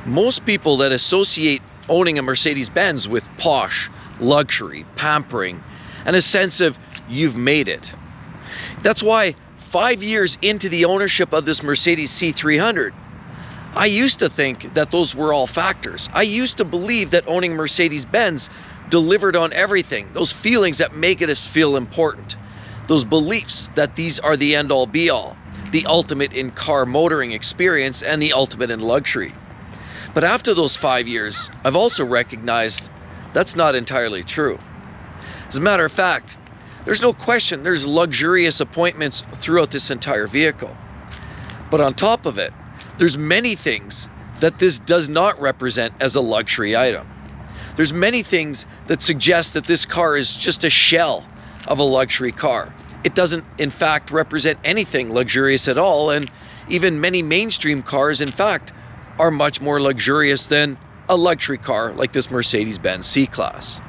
Most people that associate owning a Mercedes-Benz with posh, luxury, pampering, and a sense of you've made it. That's why 5 years into the ownership of this Mercedes C300, I used to think that those were all factors. I used to believe that owning Mercedes-Benz delivered on everything, those feelings that make us feel important, those beliefs that these are the end-all be-all, the ultimate in car motoring experience and the ultimate in luxury. But after those 5 years, I've also recognized that's not entirely true. As a matter of fact, there's no question there's luxurious appointments throughout this entire vehicle. But on top of it, there's many things that this does not represent as a luxury item. There's many things that suggest that this car is just a shell of a luxury car. It doesn't, in fact, represent anything luxurious at all, and even many mainstream cars, in fact, are much more luxurious than a luxury car like this Mercedes-Benz C-Class.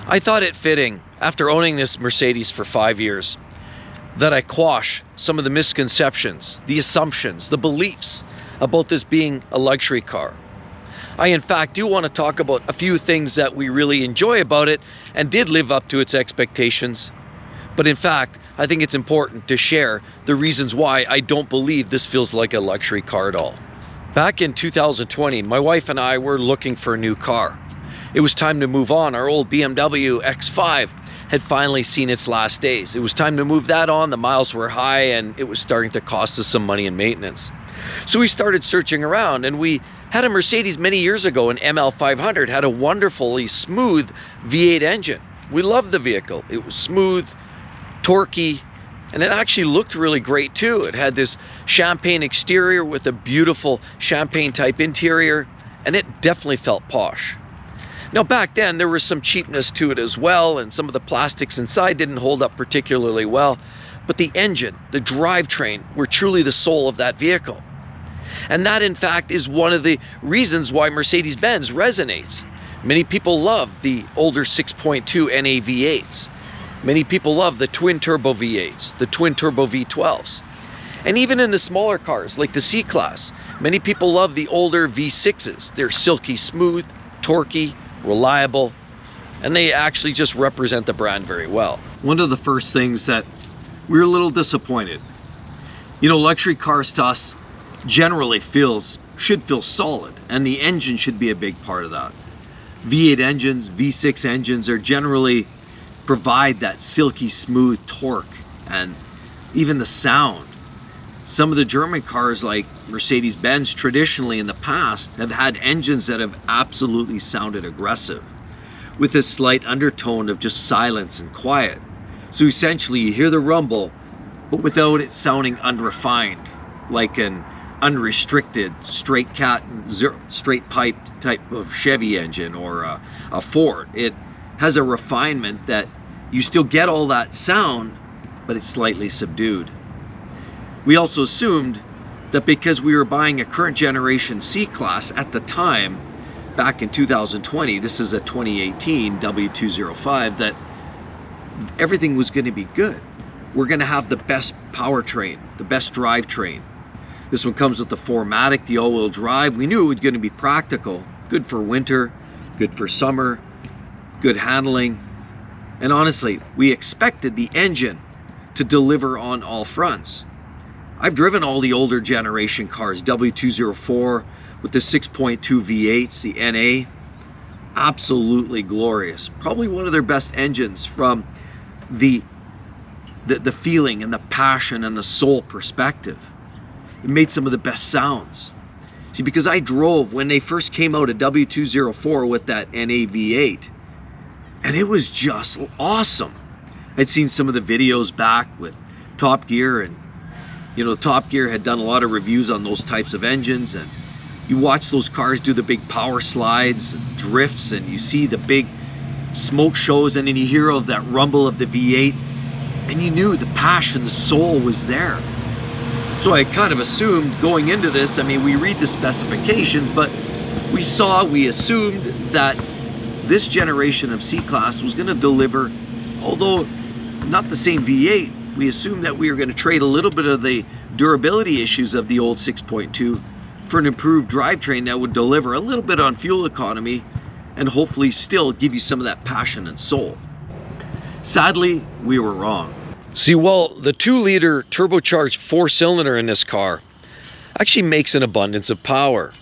I thought it fitting, after owning this Mercedes for 5 years, that I quash some of the misconceptions, the assumptions, the beliefs about this being a luxury car. I, in fact, do want to talk about a few things that we really enjoy about it and did live up to its expectations. But in fact, I think it's important to share the reasons why I don't believe this feels like a luxury car at all. Back in 2020, my wife and I were looking for a new car. It was time to move on. Our old BMW X5 had finally seen its last days. It was time to move that on. The miles were high and it was starting to cost us some money in maintenance. So we started searching around, and we had a Mercedes many years ago, an ML500, had a wonderfully smooth V8 engine. We loved the vehicle. It was smooth, torquey, and it actually looked really great too. It had this champagne exterior with a beautiful champagne type interior, and it definitely felt posh. Now back then there was some cheapness to it as well, and some of the plastics inside didn't hold up particularly well, but the engine, the drivetrain were truly the soul of that vehicle. And that in fact is one of the reasons why Mercedes-Benz resonates. Many people love the older 6.2 NA V8s. Many people love the twin turbo V8s, the twin turbo V12s. And even in the smaller cars like the C-Class, many people love the older V6s. They're silky smooth, torquey, reliable, and they actually just represent the brand very well. One of the first things that we were a little disappointed. You know, luxury cars to us generally should feel solid, and the engine should be a big part of that. V8 engines, V6 engines are generally provide that silky smooth torque and even the sound. Some of the German cars like Mercedes-Benz traditionally in the past have had engines that have absolutely sounded aggressive with a slight undertone of just silence and quiet. So essentially you hear the rumble, but without it sounding unrefined, like an unrestricted straight pipe type of Chevy engine or a Ford. It has a refinement that you still get all that sound, but it's slightly subdued. We also assumed that because we were buying a current generation C-Class at the time, back in 2020, this is a 2018 W205, that everything was going to be good. We're going to have the best powertrain, the best drivetrain. This one comes with the 4MATIC, the all-wheel drive. We knew it was going to be practical, good for winter, good for summer, good handling. And honestly, we expected the engine to deliver on all fronts. I've driven all the older generation cars, W204 with the 6.2 V8s, the NA. Absolutely glorious. Probably one of their best engines from the feeling and the passion and the soul perspective. It made some of the best sounds. See, because I drove when they first came out, a W204 with that NA V8, and it was just awesome. I'd seen some of the videos back with Top Gear, and you know, Top Gear had done a lot of reviews on those types of engines, and you watch those cars do the big power slides, drifts, and you see the big smoke shows, and then you hear of that rumble of the V8, and you knew the passion, the soul was there. So I kind of assumed going into this, I mean, we read the specifications, but we assumed that this generation of C-Class was going to deliver, although not the same V8, we assumed that we were going to trade a little bit of the durability issues of the old 6.2 for an improved drivetrain that would deliver a little bit on fuel economy and hopefully still give you some of that passion and soul. Sadly, we were wrong. See, well, the 2-liter turbocharged 4-cylinder in this car actually makes an abundance of power.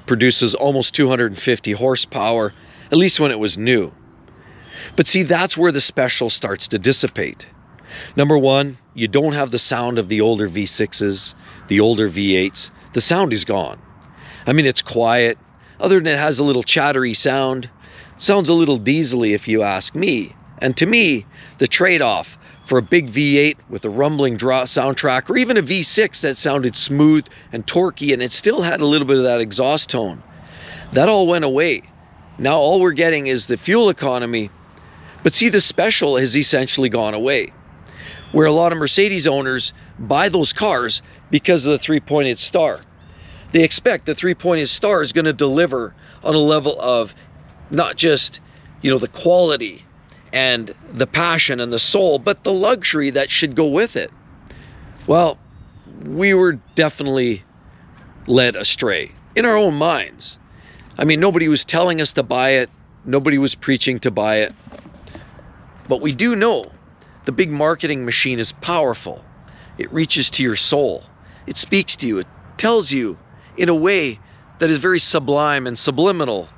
Produces almost 250 horsepower, at least when it was new. But see, that's where the special starts to dissipate. Number one, you don't have the sound of the older V6s, the older V8s. The sound is gone. I mean, it's quiet. Other than it has a little chattery sound. Sounds a little diesely if you ask me. And to me, the trade-off for a big V8 with a rumbling soundtrack, or even a V6 that sounded smooth and torquey and it still had a little bit of that exhaust tone, that all went away. Now all we're getting is the fuel economy. But see, the special has essentially gone away. Where a lot of Mercedes owners buy those cars because of the 3-pointed star. They expect the 3-pointed star is going to deliver on a level of not just, the quality and the passion and the soul, but the luxury that should go with it. Well, we were definitely led astray in our own minds. I mean, nobody was telling us to buy it. Nobody was preaching to buy it. But we do know the big marketing machine is powerful. It reaches to your soul. It speaks to you. It tells you in a way that is very sublime and subliminal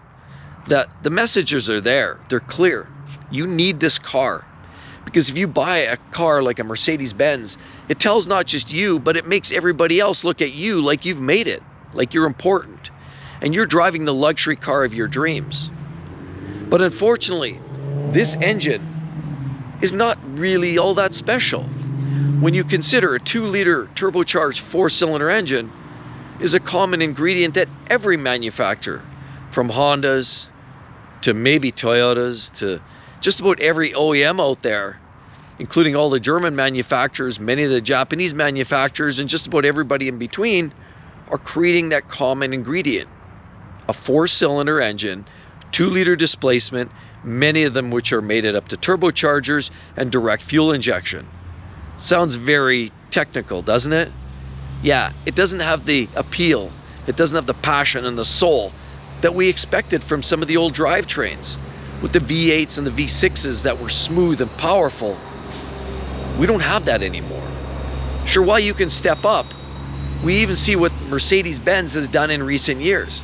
that the messages are there. They're clear. You need this car. Because if you buy a car like a Mercedes-Benz, it tells not just you, but it makes everybody else look at you like you've made it, like you're important. And you're driving the luxury car of your dreams. But unfortunately, this engine is not really all that special. When you consider a 2-liter turbocharged 4-cylinder engine is a common ingredient that every manufacturer, from Hondas to maybe Toyotas to just about every OEM out there, including all the German manufacturers, many of the Japanese manufacturers, and just about everybody in between, are creating that common ingredient. A 4-cylinder engine, 2-liter displacement, many of them which are mated up to turbochargers and direct fuel injection. Sounds very technical, doesn't it? Yeah, it doesn't have the appeal, it doesn't have the passion and the soul that we expected from some of the old drivetrains. With the V8s and the V6s that were smooth and powerful, we don't have that anymore. Sure, while you can step up, we even see what Mercedes-Benz has done in recent years.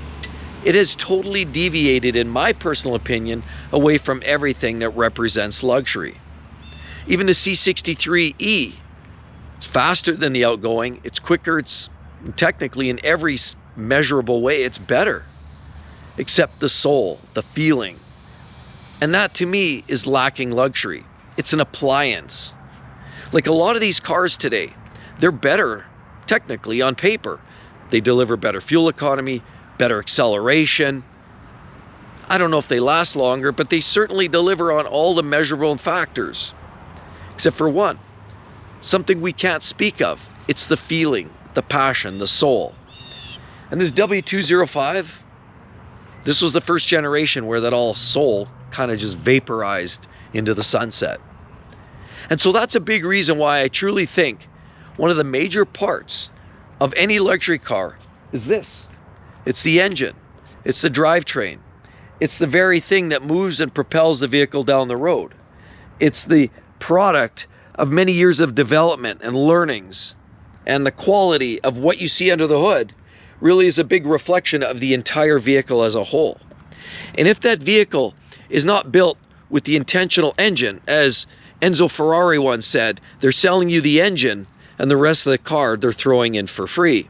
It has totally deviated, in my personal opinion, away from everything that represents luxury. Even the C63E, it's faster than the outgoing, it's quicker, it's technically in every measurable way, it's better. Except the soul, the feeling. And that to me is lacking luxury. It's an appliance. Like a lot of these cars today, they're better technically on paper. They deliver better fuel economy, better acceleration. I don't know if they last longer, but they certainly deliver on all the measurable factors. Except for one, something we can't speak of. It's the feeling, the passion, the soul. And this W205, this was the first generation where that all soul kind of just vaporized into the sunset. And so that's a big reason why I truly think one of the major parts of any luxury car is this. It's the engine. It's the drivetrain. It's the very thing that moves and propels the vehicle down the road. It's the product of many years of development and learnings. And the quality of what you see under the hood really is a big reflection of the entire vehicle as a whole. And if that vehicle is not built with the intentional engine, as Enzo Ferrari once said, they're selling you the engine and the rest of the car they're throwing in for free.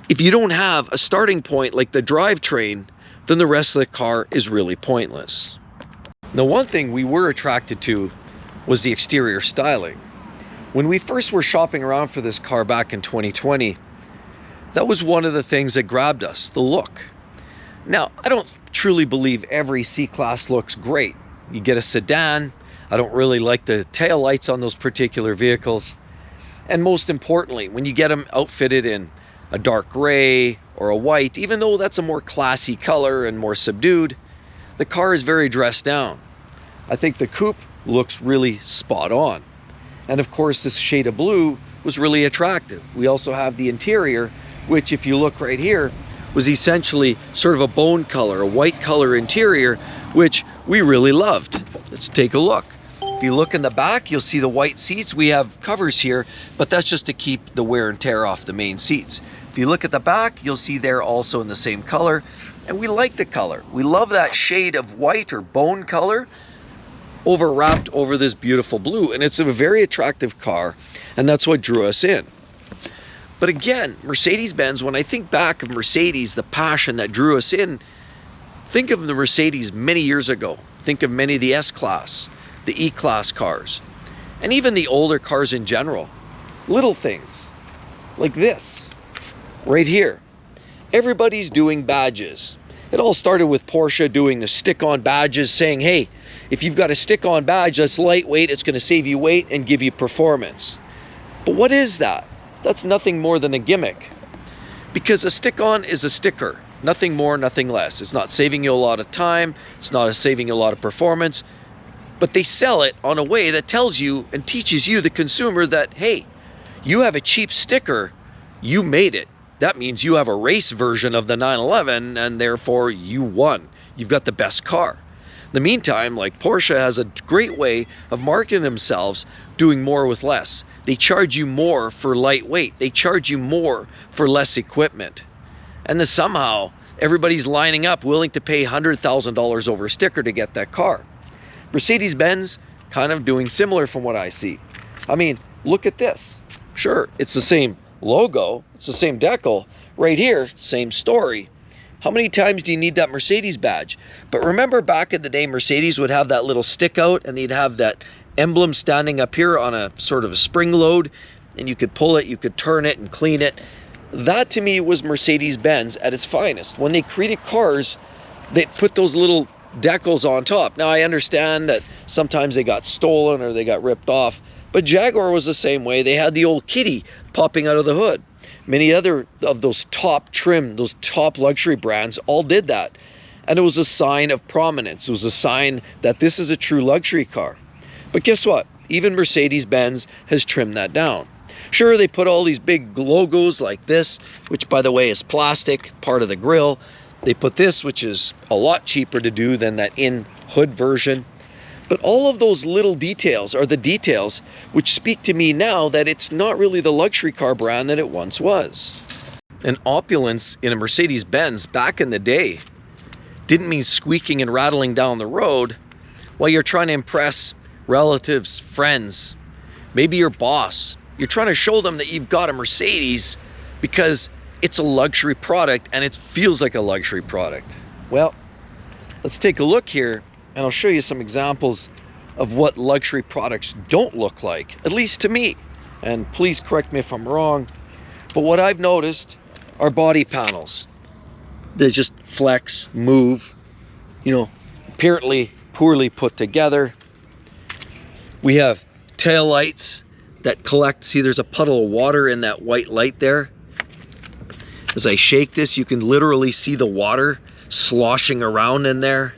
If you don't have a starting point like the drivetrain, then the rest of the car is really pointless. Now, one thing we were attracted to was the exterior styling. When we first were shopping around for this car back in 2020, that was one of the things that grabbed us, the look. Now, I don't truly believe every C-Class looks great. You get a sedan, I don't really like the tail lights on those particular vehicles. And most importantly, when you get them outfitted in a dark gray or a white, even though that's a more classy color and more subdued, the car is very dressed down. I think the coupe looks really spot on. And of course, this shade of blue was really attractive. We also have the interior, which if you look right here, was essentially sort of a bone color, a white color interior, which we really loved. Let's take a look. If you look in the back, you'll see the white seats. We have covers here, but that's just to keep the wear and tear off the main seats. If you look at the back, you'll see they're also in the same color, and we like the color. We love that shade of white or bone color wrapped over this beautiful blue, and it's a very attractive car, and that's what drew us in. But again, Mercedes-Benz, when I think back of Mercedes, the passion that drew us in, think of the Mercedes many years ago. Think of many of the S-Class, the E-Class cars, and even the older cars in general. Little things like this right here. Everybody's doing badges. It all started with Porsche doing the stick-on badges, saying, hey, if you've got a stick-on badge that's lightweight, it's going to save you weight and give you performance. But what is that? That's nothing more than a gimmick. Because a stick-on is a sticker. Nothing more, nothing less. It's not saving you a lot of time. It's not saving you a lot of performance. But they sell it on a way that tells you and teaches you, the consumer, that, hey, you have a cheap sticker, you made it. That means you have a race version of the 911, and therefore you won. You've got the best car. In the meantime, like Porsche has a great way of marketing themselves, doing more with less. They charge you more for lightweight. They charge you more for less equipment. And then somehow everybody's lining up willing to pay $100,000 over a sticker to get that car. Mercedes-Benz kind of doing similar from what I see. I mean, look at this. Sure, it's the same logo, it's the same decal. Right here, same story. How many times do you need that Mercedes badge? But remember back in the day, Mercedes would have that little stick out, and they'd have that emblem standing up here on a sort of a spring load, and you could pull it, you could turn it and clean it. That to me was Mercedes-Benz at its finest. When they created cars, they put those little decals on top. Now I understand that sometimes they got stolen or they got ripped off, but Jaguar was the same way. They had the old kitty popping out of the hood. Many other of those top trim, those top luxury brands all did that. And it was a sign of prominence. It was a sign that this is a true luxury car. But guess what? Even Mercedes-Benz has trimmed that down. Sure, they put all these big logos like this, which by the way is plastic, part of the grille. They put this, which is a lot cheaper to do than that in-hood version. But all of those little details are the details which speak to me now that it's not really the luxury car brand that it once was. And opulence in a Mercedes-Benz back in the day didn't mean squeaking and rattling down the road while you're trying to impress relatives, friends, maybe your boss. You're trying to show them that you've got a Mercedes because it's a luxury product and it feels like a luxury product. Well, let's take a look here and I'll show you some examples of what luxury products don't look like, at least to me. And please correct me if I'm wrong, but what I've noticed are body panels. They just flex, move, apparently poorly put together. We have tail lights that collect. See, there's a puddle of water in that white light there. As I shake this, you can literally see the water sloshing around in there.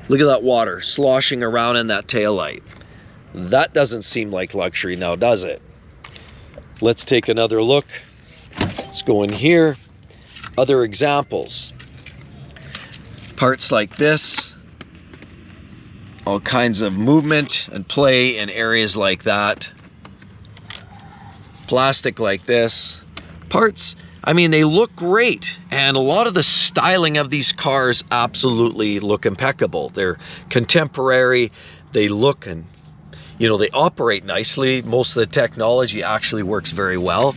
Look at that water sloshing around in that tail light. That doesn't seem like luxury now, does it? Let's take another look. Let's go in here. Other examples. Parts like this. All kinds of movement and play in areas like that. Plastic like this. Parts, I mean, they look great, and a lot of the styling of these cars absolutely look impeccable. They're contemporary, they look and, they operate nicely. Most of the technology actually works very well.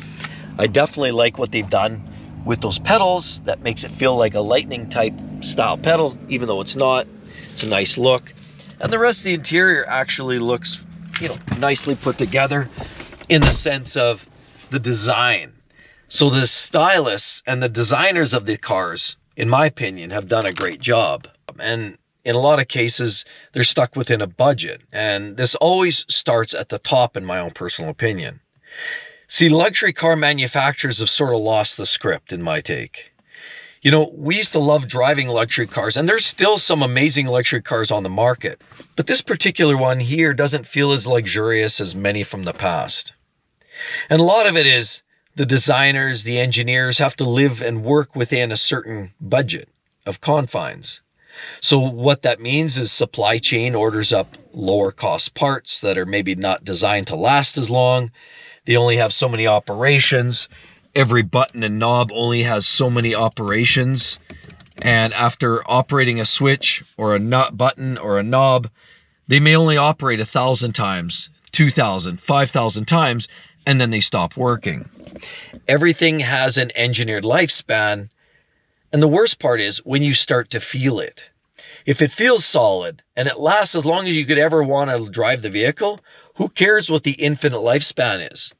I definitely like what they've done with those pedals. That makes it feel like a lightning type style pedal, even though it's not. It's a nice look. And the rest of the interior actually looks, nicely put together in the sense of the design. So the stylists and the designers of the cars, in my opinion, have done a great job. And in a lot of cases, they're stuck within a budget. And this always starts at the top, in my own personal opinion. See, luxury car manufacturers have sort of lost the script, in my take. We used to love driving luxury cars, and there's still some amazing luxury cars on the market. But this particular one here doesn't feel as luxurious as many from the past. And a lot of it is the designers, the engineers have to live and work within a certain budget of confines. So what that means is supply chain orders up lower cost parts that are maybe not designed to last as long. They only have so many operations. Every button and knob only has so many operations. And after operating a switch or a nut button or a knob, they may only operate 1,000 times, 2,000, 5,000 times, and then they stop working. Everything has an engineered lifespan. And the worst part is when you start to feel it. If it feels solid and it lasts as long as you could ever want to drive the vehicle, who cares what the infinite lifespan is?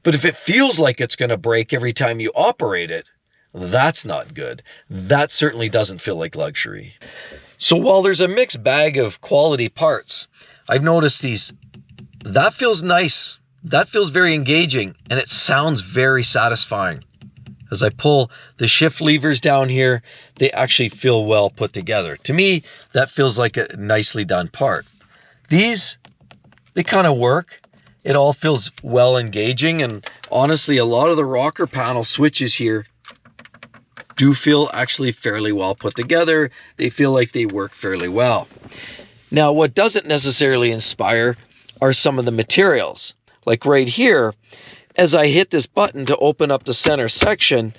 But if it feels like it's going to break every time you operate it, that's not good. That certainly doesn't feel like luxury. So while there's a mixed bag of quality parts, I've noticed that feels nice. That feels very engaging, and it sounds very satisfying. As I pull the shift levers down here, they actually feel well put together. To me, that feels like a nicely done part. These, they kind of work. It all feels well engaging, and honestly, a lot of the rocker panel switches here do feel actually fairly well put together. They feel like they work fairly well. Now, what doesn't necessarily inspire are some of the materials. Like right here, as I hit this button to open up the center section,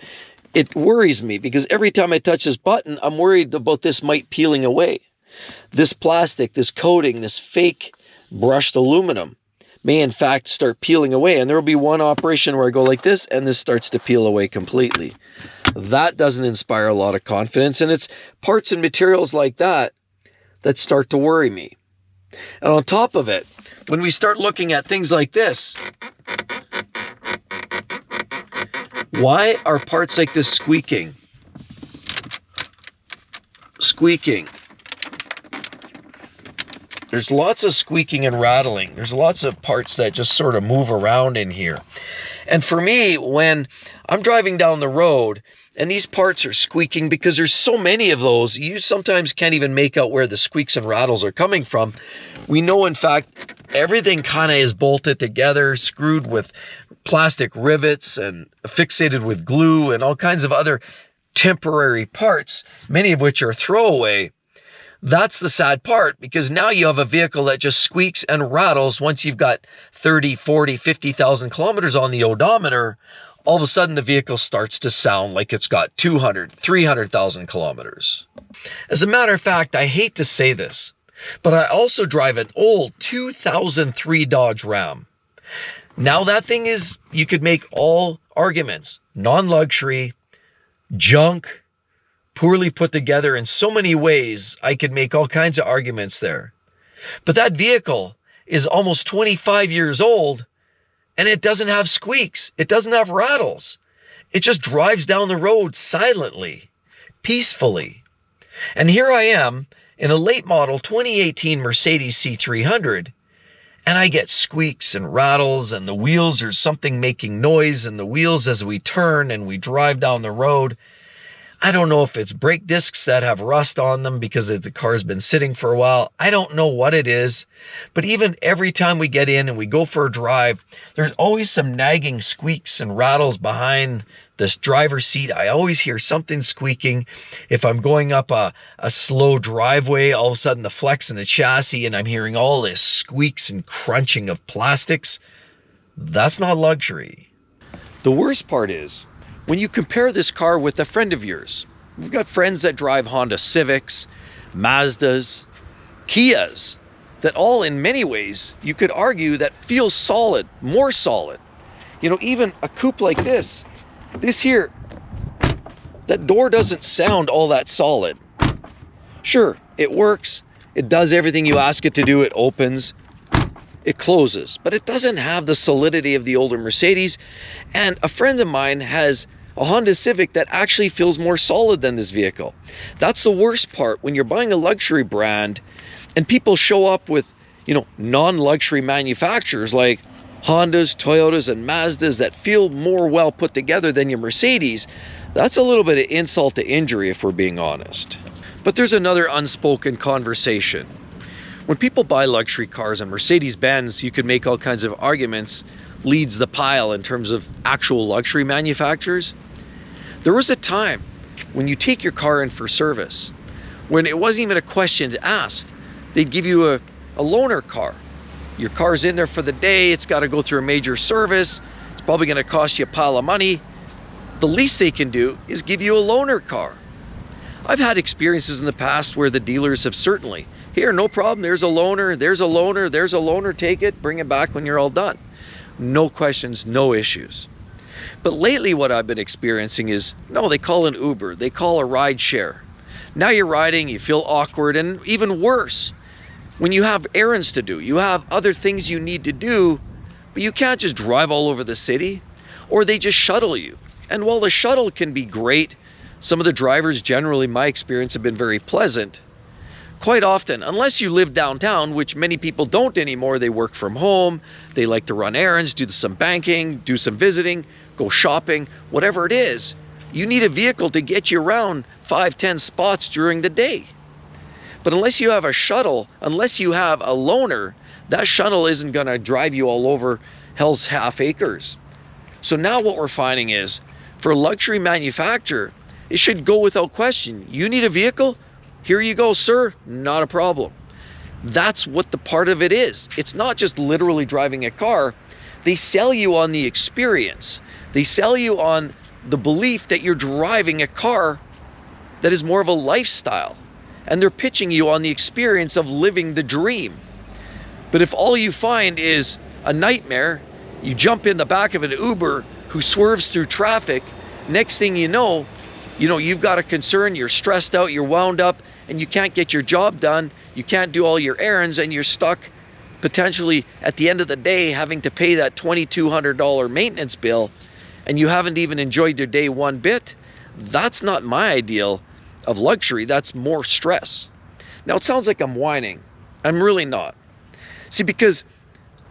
it worries me because every time I touch this button, I'm worried about this might peeling away. This plastic, this coating, this fake brushed aluminum may in fact start peeling away, and there will be one operation where I go like this and this starts to peel away completely. That doesn't inspire a lot of confidence, and it's parts and materials like that that start to worry me. And on top of it, when we start looking at things like this, why are parts like this squeaking? Squeaking. There's lots of squeaking and rattling. There's lots of parts that just sort of move around in here. And for me, when I'm driving down the road and these parts are squeaking, because there's so many of those, you sometimes can't even make out where the squeaks and rattles are coming from. We know, in fact, everything kind of is bolted together, screwed with plastic rivets and fixated with glue and all kinds of other temporary parts, many of which are throwaway. That's the sad part, because now you have a vehicle that just squeaks and rattles once you've got 30, 40, 50,000 kilometers on the odometer. All of a sudden the vehicle starts to sound like it's got 200, 300,000 kilometers. As a matter of fact, I hate to say this, but I also drive an old 2003 Dodge Ram. Now that thing is, you could make all arguments, non-luxury, junk, poorly put together in so many ways. I could make all kinds of arguments there. But that vehicle is almost 25 years old and it doesn't have squeaks. It doesn't have rattles. It just drives down the road silently, peacefully. And here I am in a late model 2018 Mercedes C300, and I get squeaks and rattles, and the wheels are something making noise in the wheels as we turn and we drive down the road. I don't know if it's brake discs that have rust on them because the car's been sitting for a while. I don't know what it is, but even every time we get in and we go for a drive, there's always some nagging squeaks and rattles behind this driver's seat. I always hear something squeaking. If I'm going up a slow driveway, all of a sudden the flex in the chassis and I'm hearing all this squeaks and crunching of plastics. That's not luxury. The worst part is, when you compare this car with a friend of yours, we've got friends that drive Honda Civics, Mazdas, Kias, that all in many ways, you could argue that feels solid, more solid. You know, even a coupe like this here, that door doesn't sound all that solid. Sure, it works. It does everything you ask it to do. It opens, it closes, but it doesn't have the solidity of the older Mercedes. And a friend of mine has a Honda Civic that actually feels more solid than this vehicle. That's the worst part when you're buying a luxury brand and people show up with, you know, non-luxury manufacturers like Hondas, Toyotas, and Mazdas that feel more well put together than your Mercedes. That's a little bit of insult to injury, if we're being honest. But there's another unspoken conversation. When people buy luxury cars and Mercedes-Benz, you could make all kinds of arguments leads the pile in terms of actual luxury manufacturers. There was a time when you take your car in for service, when it wasn't even a question asked. They'd give you a loaner car. Your car's in there for the day, it's got to go through a major service, it's probably going to cost you a pile of money. The least they can do is give you a loaner car. I've had experiences in the past where the dealers have certainly, here, no problem, there's a loaner, there's a loaner, there's a loaner, take it, bring it back when you're all done. No questions, no issues. But lately what I've been experiencing is, no, they call an Uber, they call a ride share. Now you're riding, you feel awkward, and even worse, when you have errands to do, you have other things you need to do, but you can't just drive all over the city, or they just shuttle you. And while the shuttle can be great, some of the drivers generally, in my experience, have been very pleasant. Quite often, unless you live downtown, which many people don't anymore, they work from home, they like to run errands, do some banking, do some visiting, go shopping, whatever it is, you need a vehicle to get you around 5-10 spots during the day. But unless you have a shuttle, unless you have a loaner, that shuttle isn't going to drive you all over hell's half acres. So now what we're finding is, for a luxury manufacturer, it should go without question. You need a vehicle? Here you go, sir. Not a problem. That's what the part of it is. It's not just literally driving a car. They sell you on the experience. They sell you on the belief that you're driving a car that is more of a lifestyle. And they're pitching you on the experience of living the dream. But if all you find is a nightmare, you jump in the back of an Uber who swerves through traffic, next thing you know, you've got a concern, you're stressed out, you're wound up, and you can't get your job done, you can't do all your errands, and you're stuck potentially at the end of the day having to pay that $2,200 maintenance bill, and you haven't even enjoyed your day one bit. That's not my ideal of luxury, that's more stress. Now it sounds like I'm whining. I'm really not. See, because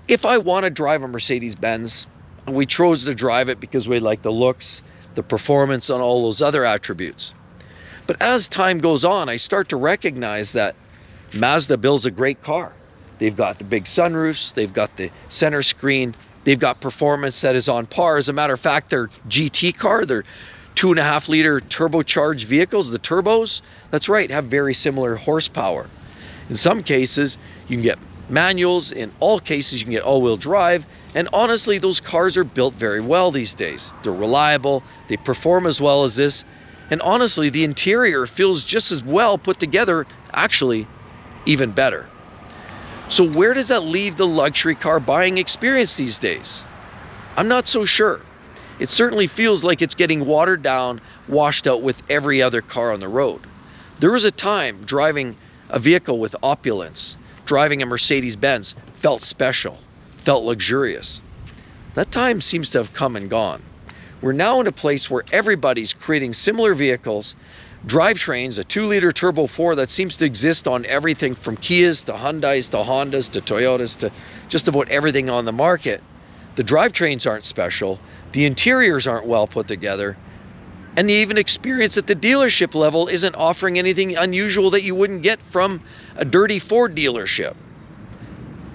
if I want to drive a Mercedes-Benz, and we chose to drive it because we like the looks, the performance, and all those other attributes. But as time goes on, I start to recognize that Mazda builds a great car. They've got the big sunroofs, they've got the center screen, they've got performance that is on par. As a matter of fact, their GT car, their 2.5 liter turbocharged vehicles, the turbos, that's right, have very similar horsepower. In some cases, you can get manuals. In all cases, you can get all-wheel drive. And honestly, those cars are built very well these days. They're reliable, they perform as well as this. And honestly, the interior feels just as well put together, actually, even better. So where does that leave the luxury car buying experience these days? I'm not so sure. It certainly feels like it's getting watered down, washed out with every other car on the road. There was a time driving a vehicle with opulence, driving a Mercedes-Benz, felt special, felt luxurious. That time seems to have come and gone. We're now in a place where everybody's creating similar vehicles, drivetrains, a 2-liter turbo 4 that seems to exist on everything from Kias to Hyundais to Hondas to Toyotas to just about everything on the market. The drivetrains aren't special, the interiors aren't well put together, and the even experience at the dealership level isn't offering anything unusual that you wouldn't get from a dirty Ford dealership.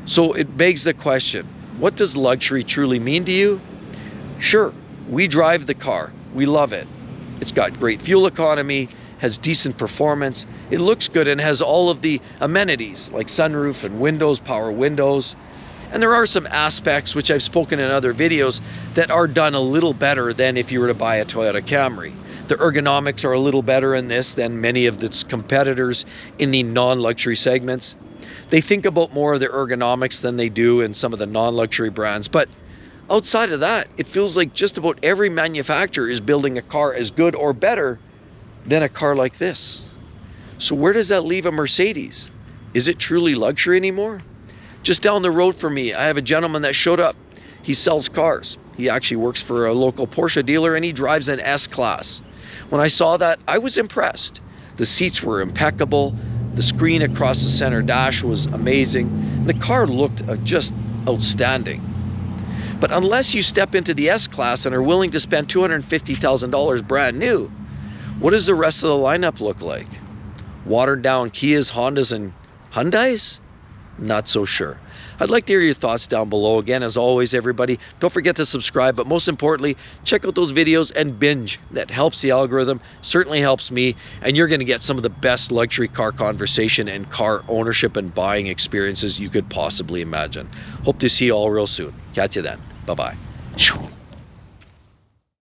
So it begs the question, what does luxury truly mean to you? Sure, we drive the car, we love it. It's got great fuel economy, has decent performance, it looks good, and has all of the amenities like sunroof and windows, power windows. And there are some aspects, which I've spoken in other videos, that are done a little better than if you were to buy a Toyota Camry. The ergonomics are a little better in this than many of its competitors in the non-luxury segments. They think about more of the ergonomics than they do in some of the non-luxury brands. But outside of that, it feels like just about every manufacturer is building a car as good or better than a car like this. So where does that leave a Mercedes? Is it truly luxury anymore? Just down the road from me, I have a gentleman that showed up. He sells cars. He actually works for a local Porsche dealer and he drives an S-Class. When I saw that, I was impressed. The seats were impeccable. The screen across the center dash was amazing. The car looked just outstanding. But unless you step into the S-Class and are willing to spend $250,000 brand new, what does the rest of the lineup look like? Watered down Kias, Hondas, and Hyundais? Not so sure. I'd like to hear your thoughts down below. Again, as always, everybody, don't forget to subscribe, but most importantly, check out those videos and binge. That helps the algorithm, certainly helps me, and you're going to get some of the best luxury car conversation and car ownership and buying experiences you could possibly imagine. Hope to see you all real soon. Catch you then. Bye-bye.